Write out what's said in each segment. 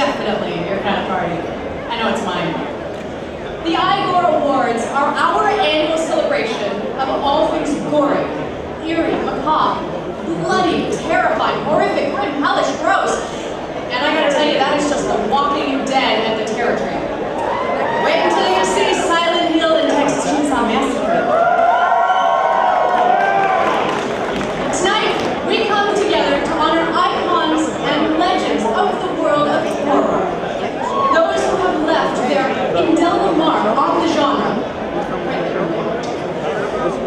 definitely your kind of party. I know it's mine. The Eyegore Awards are our annual celebration of all things gory, eerie, macabre, bloody, terrifying, horrific, grim, hellish, gross. And I gotta tell you, that is just the Walking Dead at the territory. Wait until you see Silent Hill and Texas Chainsaw Massacre. Tonight, we come together to honor icons and legends of the world of horror. Those who have left their indelible mark on the genre.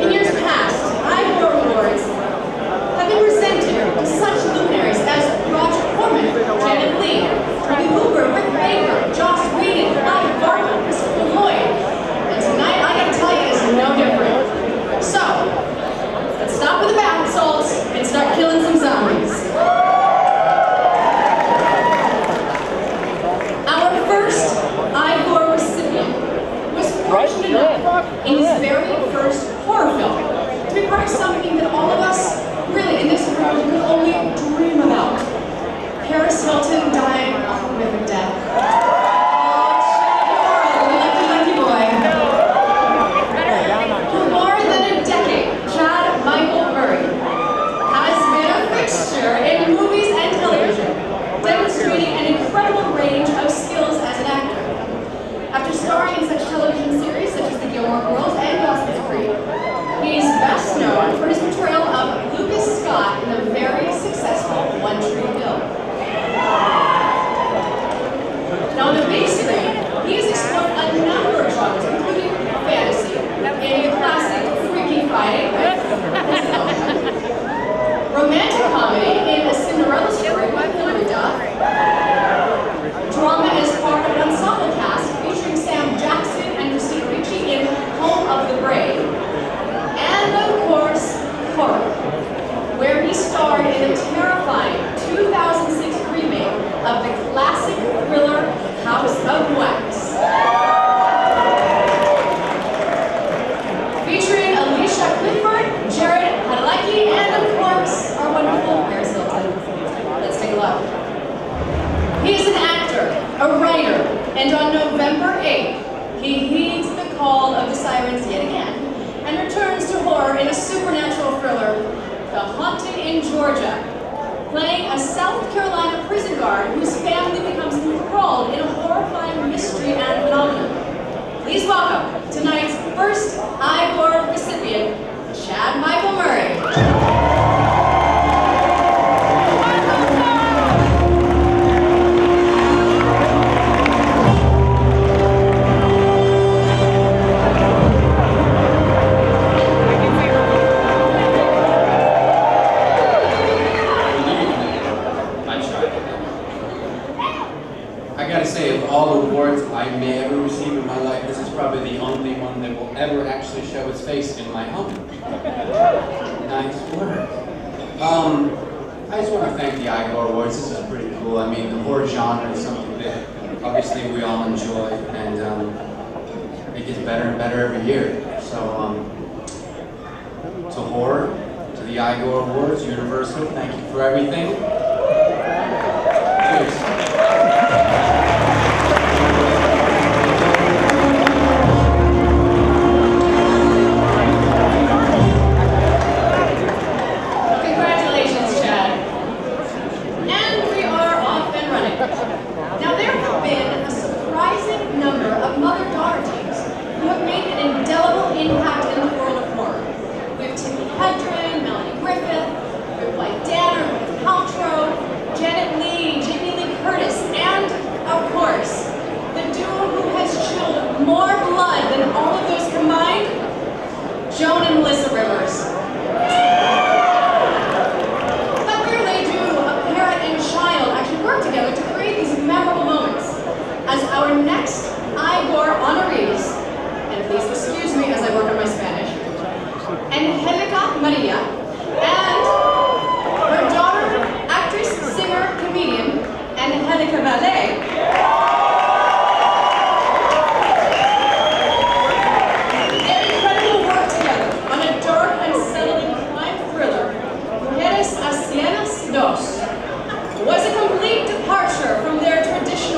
In years past, Eyegore Awards have been presented to such luminaries as Roger Corman, Janet Leigh, Toby Hooper, Rick Baker, Joss Whedon, Clive Barker, Christopher Lloyd. And tonight, I gotta tell you, is no different. So, let's stop with the bath salts and start killing some zombies. Our first Eyegore recipient was fortunate enough in his very first horror film to be part of something that all of us, really, in this room, could only dream about. Paris Hilton dying a horrific death. Oh, Chad, you're a lucky boy. For more than a decade, Chad Michael Murray has been a fixture in movies and television, demonstrating an incredible range of skills as an actor. After starring in such television series such as The Gilmore Girls and Dawson's Creek, he is best known for his portrayal of Lucas Scott in the very successful One Tree Hill. Now on the big screen, he has explored a number of genres, including fantasy, in the classic Freaky Friday, romantic comedy in A Cinderella Story by Hilary Duff, drama as part of an ensemble cast featuring Sam Jackson and Christina Ricci in Home of the Brave, and of course, horror, where he starred in the terrifying 2006 remake of the classic thriller House of Wax. Featuring Alicia Clifford, Jared Padalecki, and of course, our wonderful Paris Hilton. Let's take a look. He is an actor, a writer, and on November 8th, he heeds the call of the sirens yet again, and returns to horror in a supernatural thriller, The Haunted in Georgia, playing a South Carolina prison guard whose family becomes enthralled in a horrifying mystery and phenomenon. Please welcome tonight's first Eyegore recipient, Chad Michael Murray. All awards I may ever receive in my life, this is probably the only one that will ever actually show its face in my home. Nice work. I just want to thank the Eyegore Awards. This is pretty cool. I mean, the horror genre is something that obviously we all enjoy, and it gets better and better every year. So, to horror, to the Eyegore Awards, Universal, thank you for everything. Cheers. Now there have been a surprising number of mother-daughter teams who have made an indelible impact in the world of horror. We have Tippi Hedren, Melanie Griffith, we have Blythe Danner, Gwyneth Paltrow, Janet Leigh, Jamie Lee Curtis, and, of course, the duo who has chilled more blood than all of those combined, Joan and Melissa Rivers. Together to create these memorable moments as our next Eyegore honorees, and please excuse me as I work on my Spanish, Angelica Maria, and her daughter, actress, singer, comedian, Angelica Valle. Their incredible work together on a dark and settling crime thriller, Mujeres Asesinas 2, was a complete departure from their traditional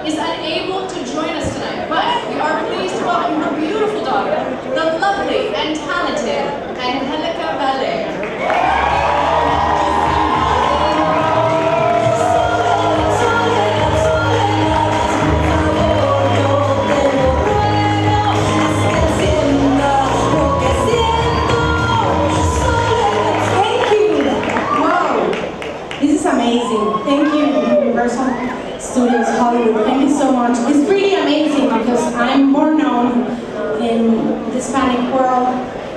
is unable to join us tonight, but we are pleased to welcome her beautiful daughter, the lovely and talented Angelica Ballet. Amazing. Thank you, Universal Studios Hollywood. Thank you so much. It's really amazing because I'm more known in the Hispanic world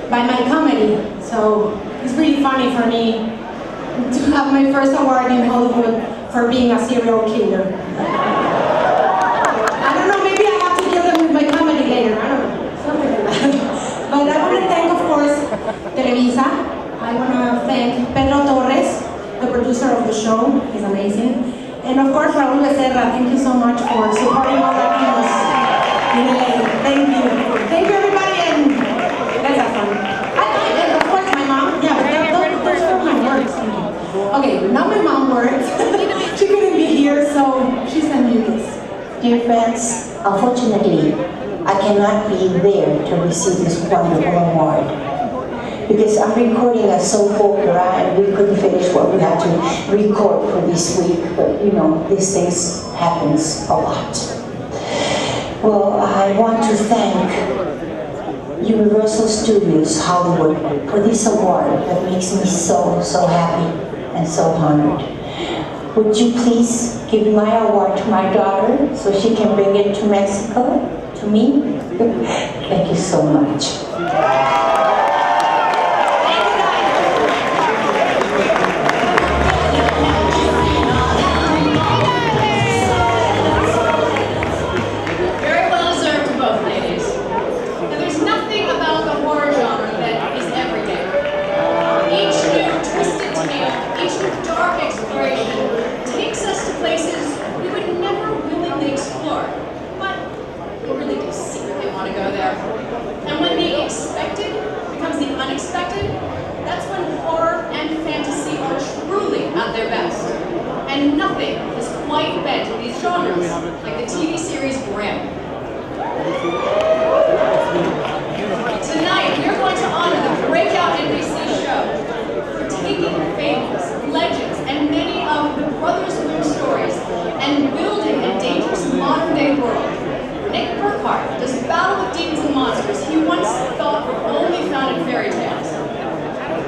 by my comedy. So it's really funny for me to have my first award in Hollywood for being a serial killer. I don't know, maybe I have to kill them with my comedy later. I don't know, something like that. But I want to thank, of course, Televisa. I want to thank Pedro Torres, the producer of the show. He's amazing. And of course, Raúl Becerra, thank you so much for supporting all Latinos in LA. Thank you. Thank you, everybody, and let's have fun. And of course, my mom. Yeah, but those are my words. Thank you. Okay, now my mom works. She couldn't be here, so she sent me this. Dear friends, unfortunately, I cannot be there to receive this wonderful award, because I'm recording a soap opera and we couldn't finish what we had to record for this week, but you know, these things happens a lot. Well, I want to thank Universal Studios Hollywood for this award that makes me so happy and so honored. Would you please give my award to my daughter so she can bring it to Mexico, to me? Thank you so much. And when the expected becomes the unexpected, that's when horror and fantasy are truly at their best. And nothing has quite bent these genres like the TV series Grimm. Tonight, we are going to honor the breakout NBC show for taking fables, legends, and many of the Brothers Grimm stories and building a dangerous modern-day world. Nick Burkhart does battle with demons and monsters he once thought were only found in fairy tales.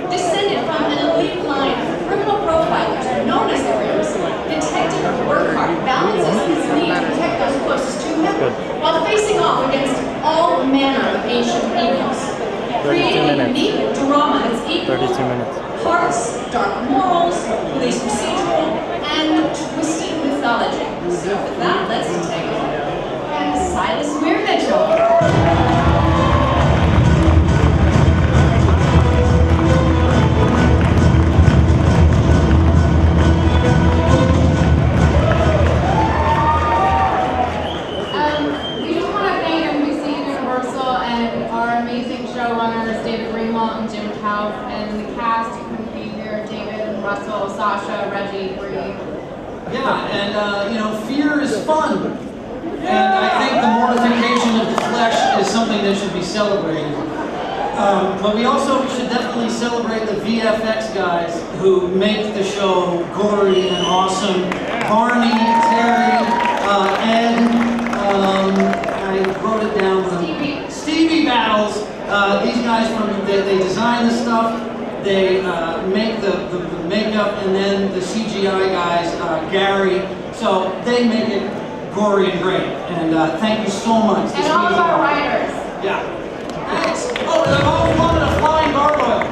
Descended from an elite line of criminal profilers known as the Grimms, Detective Burkhart balances his need to protect those closest to him while facing off against all manner of ancient evils, creating a unique drama that's equal hearts, dark morals, police procedural, and twisted mythology. So with that, let's take a look. Silas Weir Mitchell. We just want to thank NBC, Universal, and our amazing showrunners, David Greenwald and Jim Kauf, and the cast who couldn't be here, David, Russell, Sasha, Reggie, Bree. Yeah, and you know, fear is fun. And I think the mortification of the flesh is something that should be celebrated. But we also should definitely celebrate the VFX guys who make the show gory and awesome. Barney, Terry, Ed, I wrote it down. Stevie Battles. These guys, they design the stuff, they make the makeup, and then the CGI guys, Gary. So they make it gory and great, and thank you so much. And all of our writers. Yeah. Thanks. Oh, and I've always wanted a flying gargoyle.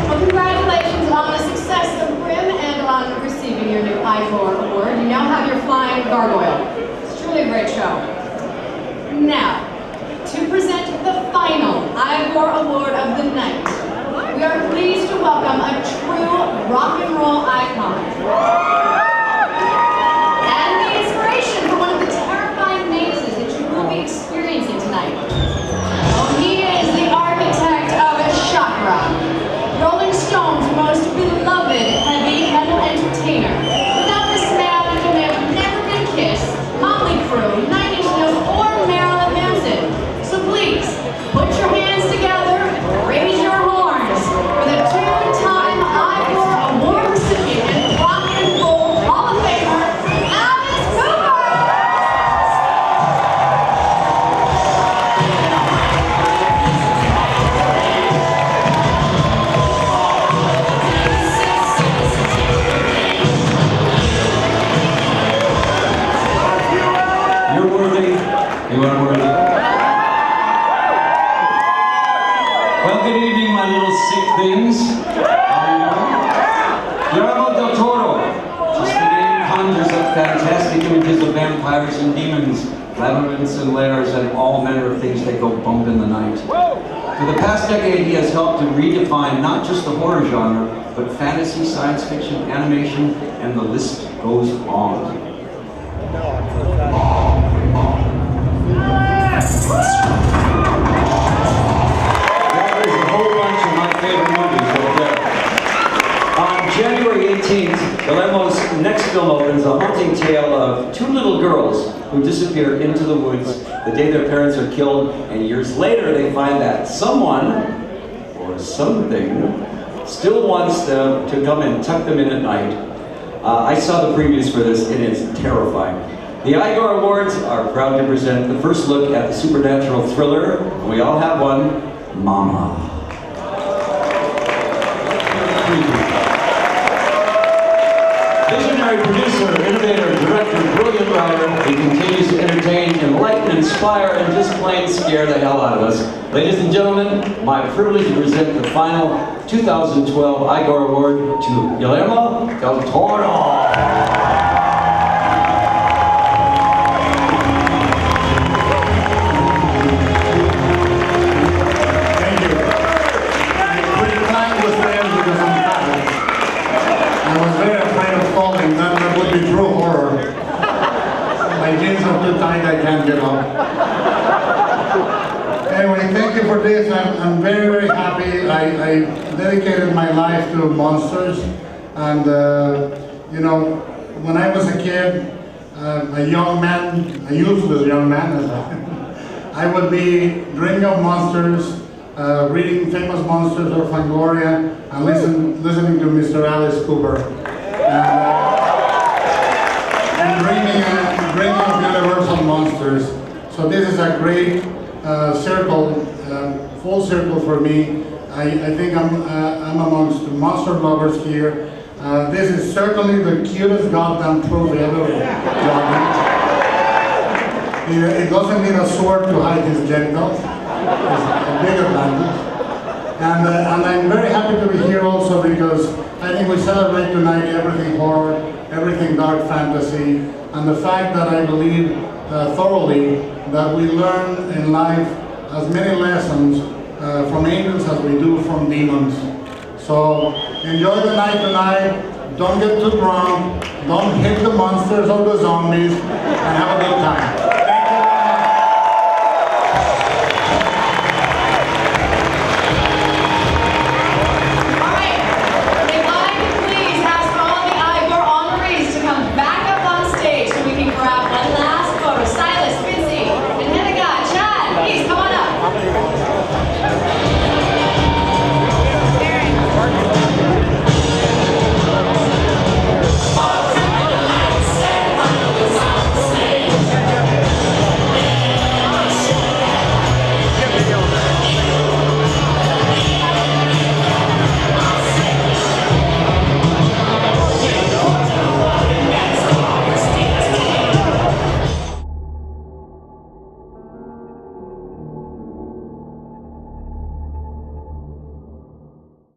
Well, congratulations on the success of Grimm and on receiving your new Eyegore award. You now have your flying gargoyle. It's truly a great show. Now, to present the final Eyegore Award of the night, we are pleased to welcome a true rock and roll icon and the inspiration for one of the terrifying mazes that you will be experiencing tonight. Oh, he is the architect of Chakra. worthy. Well, good evening, my little sick things. How are you? Guillermo del Toro. Just the name conjures up fantastic images of vampires and demons, labyrinths and lairs, and all manner of things that go bump in the night. For the past decade, he has helped to redefine not just the horror genre, but fantasy, science fiction, animation, and the list goes on. That is a whole bunch of my favorite movies right there. On January 18th, Guillermo's next film opens, a haunting tale of two little girls who disappear into the woods the day their parents are killed, and years later they find that someone, or something, still wants them to come and tuck them in at night. I saw the previews for this, it is terrifying. The Eyegore Awards are proud to present the first look at the supernatural thriller, we all have one, Mama. Visionary producer, innovator, director, brilliant writer, he continues to entertain, enlighten, inspire, and just plain scare the hell out of us. Ladies and gentlemen, my privilege to present the final 2012 Eyegore Award to Guillermo del Toro. That would be true horror. My jeans are too tight, I can't get up. Anyway, thank you for this. I'm very, very happy. I dedicated my life to monsters. And, you know, when I was a kid, a young man, a useless young man, I would be dreaming of monsters, reading famous monsters of Fangoria, and listening to Mr. Alice Cooper. And dreaming of universal monsters. So this is a great circle, full circle for me. I think I'm amongst the monster lovers here. This is certainly the cutest goddamn trophy ever gotten. It doesn't need a sword to hide his genitals. It's a big advantage. And I'm very happy to be here also because I think we celebrate tonight everything horror, everything dark fantasy, and the fact that I believe thoroughly that we learn in life as many lessons from angels as we do from demons. So enjoy the night tonight, don't get too drunk, don't hit the monsters or the zombies, and have a good time.